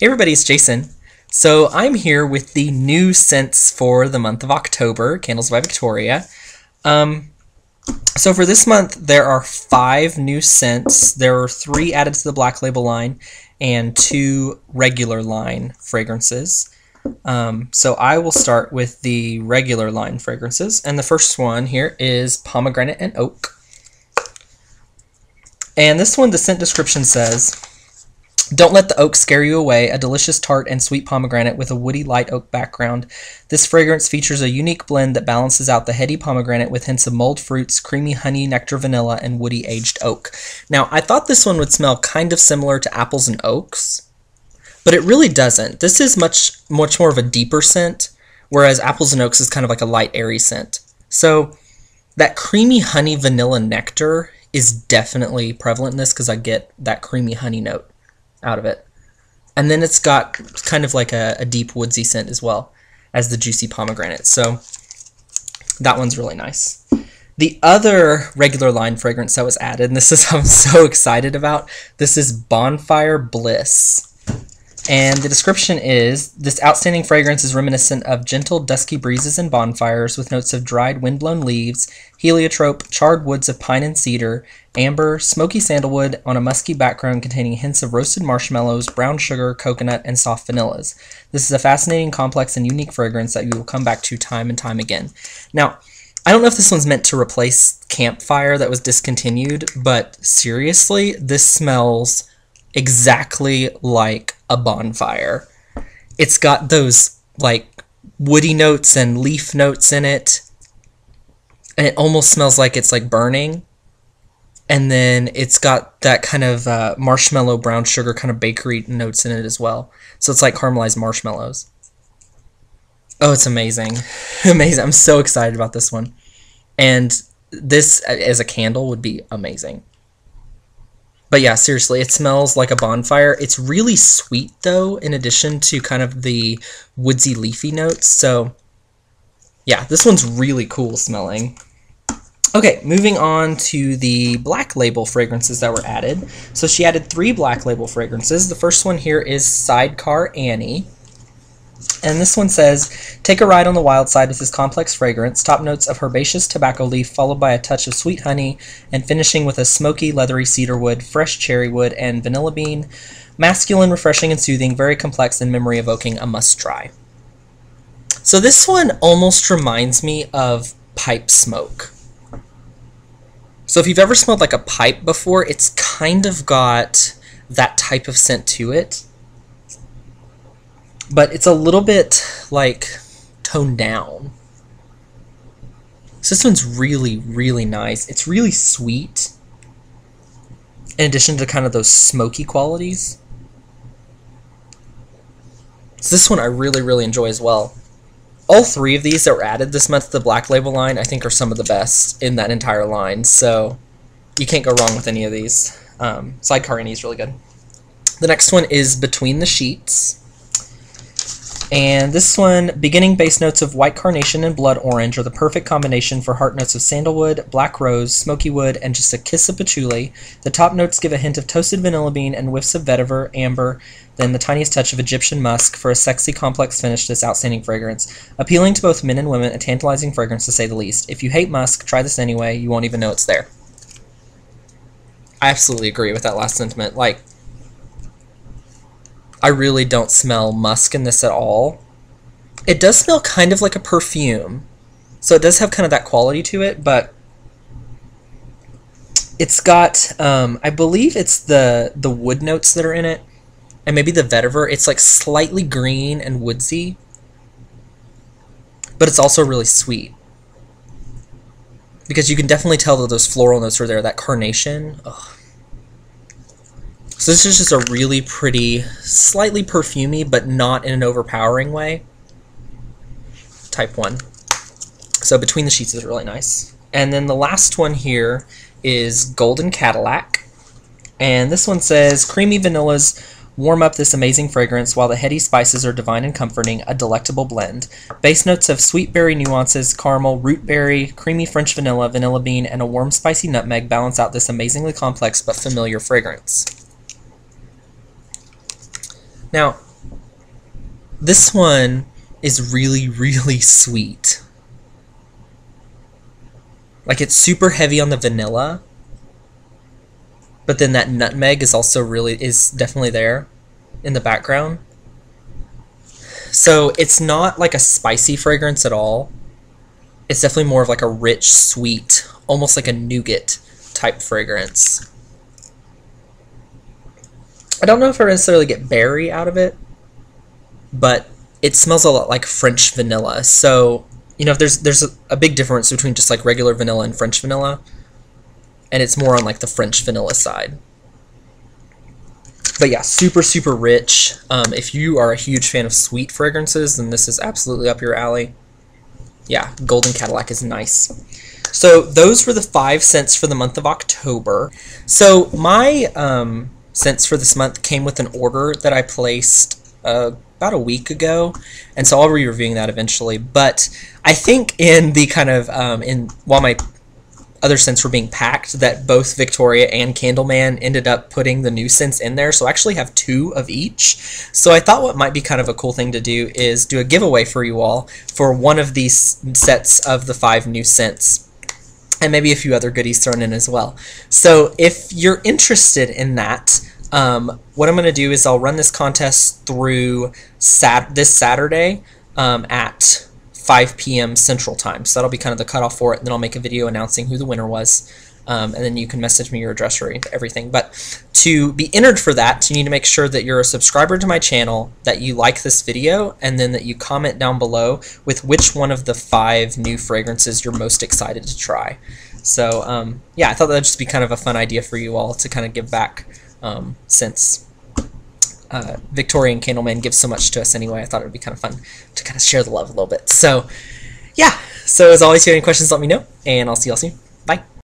Hey everybody, it's Jason. So I'm here with the new scents for the month of October, Candles by Victoria. So for this month, there are 5 new scents. There are 3 added to the Black Label line and 2 regular line fragrances. So I will start with the regular line fragrances. And the first one here is Pomegranate and Oak. And this one, the scent description says, "Don't let the oak scare you away, a delicious tart and sweet pomegranate with a woody light oak background. This fragrance features a unique blend that balances out the heady pomegranate with hints of mulled fruits, creamy honey, nectar, vanilla, and woody aged oak." Now, I thought this one would smell kind of similar to apples and oaks, but it really doesn't. This is much more of a deeper scent, whereas apples and oaks is kind of like a light, airy scent. So that creamy honey, vanilla, nectar is definitely prevalent in this because I get that creamy honey note out of it. And then it's got kind of like a deep woodsy scent as well as the juicy pomegranate. So that one's really nice. The other regular line fragrance that was added, and this is I'm so excited about, this is Bonfire Bliss. And the description is, "This outstanding fragrance is reminiscent of gentle, dusky breezes and bonfires with notes of dried, windblown leaves, heliotrope, charred woods of pine and cedar, amber, smoky sandalwood on a musky background containing hints of roasted marshmallows, brown sugar, coconut, and soft vanillas. This is a fascinating, complex, and unique fragrance that you will come back to time and time again." Now, I don't know if this one's meant to replace Campfire that was discontinued, but seriously, this smells exactly like a bonfire. It's got those like woody notes and leaf notes in it, and it almost smells like it's like burning. And then it's got that kind of marshmallow, brown sugar kind of bakery notes in it as well. So it's like caramelized marshmallows. Oh, it's amazing. Amazing. I'm so excited about this one. And this as a candle would be amazing. But yeah, seriously, it smells like a bonfire. It's really sweet, though, in addition to kind of the woodsy, leafy notes. So yeah, this one's really cool smelling. Okay, moving on to the Black Label fragrances that were added. So she added 3 Black Label fragrances. The first one here is Sidecar Annie. And this one says, "Take a ride on the wild side with this complex fragrance. Top notes of herbaceous tobacco leaf, followed by a touch of sweet honey, and finishing with a smoky, leathery cedar wood, fresh cherry wood, and vanilla bean. Masculine, refreshing, and soothing, very complex and memory evoking, a must try." So this one almost reminds me of pipe smoke. So if you've ever smelled like a pipe before, it's kind of got that type of scent to it. But it's a little bit like toned down. So this one's really, really nice. It's really sweet, in addition to kind of those smoky qualities. So this one I really, really enjoy as well. All 3 of these that were added this month to the Black Label line, I think, are some of the best in that entire line. So you can't go wrong with any of these. Sidecar Annie is really good. The next one is Between the Sheets. And this one, beginning base notes of white carnation and blood orange are the perfect combination for heart notes of sandalwood, black rose, smoky wood, and just a kiss of patchouli. The top notes give a hint of toasted vanilla bean and whiffs of vetiver, amber, then the tiniest touch of Egyptian musk for a sexy, complex finish to this outstanding fragrance. Appealing to both men and women, a tantalizing fragrance to say the least. If you hate musk, try this anyway. You won't even know it's there. I absolutely agree with that last sentiment. Like, I really don't smell musk in this at all. It does smell kind of like a perfume, so it does have kind of that quality to it, but it's got, I believe it's the wood notes that are in it, and maybe the vetiver. It's like slightly green and woodsy, but it's also really sweet, because you can definitely tell that those floral notes are there, that carnation. Ugh. So this is just a really pretty, slightly perfumey, but not in an overpowering way, type 1. So Between the Sheets is really nice. And then the last one here is Golden Cadillac. And this one says, "Creamy vanillas warm up this amazing fragrance, while the heady spices are divine and comforting, a delectable blend. Base notes of sweet berry nuances, caramel, root berry, creamy French vanilla, vanilla bean, and a warm spicy nutmeg balance out this amazingly complex but familiar fragrance." Now, This one is really, really sweet. Like, it's super heavy on the vanilla, but then that nutmeg is also definitely there in the background. So it's not like a spicy fragrance at all. It's definitely more of like a rich, sweet, almost like a nougat type fragrance. I don't know if I necessarily get berry out of it, but it smells a lot like French vanilla. So, you know, if there's a big difference between just like regular vanilla and French vanilla, and it's more on like the French vanilla side. But yeah, super, super rich. If you are a huge fan of sweet fragrances, then this is absolutely up your alley. Yeah, Golden Cadillac is nice. So those were the 5 scents for the month of October. So my scents for this month came with an order that I placed about a week ago, and so I'll be reviewing that eventually. But I think in the kind of while my other scents were being packed, that both Victoria and Candleman ended up putting the new scents in there, so I actually have 2 of each. So I thought what might be kind of a cool thing to do is do a giveaway for you all for one of these sets of the 5 new scents, and maybe a few other goodies thrown in as well. So if you're interested in that, what I'm going to do is I'll run this contest through this Saturday at 5 p.m. Central Time. So that'll be kind of the cutoff for it, and then I'll make a video announcing who the winner was, and then you can message me your address or everything. But to be entered for that, you need to make sure that you're a subscriber to my channel, that you like this video, and then that you comment down below with which one of the 5 new fragrances you're most excited to try. So yeah, I thought that would just be kind of a fun idea for you all to kind of give back, since Victoria and Candleman give so much to us anyway. I thought it would be kind of fun to kind of share the love a little bit. So yeah, so as always, if you have any questions, let me know, and I'll see y'all soon. Bye.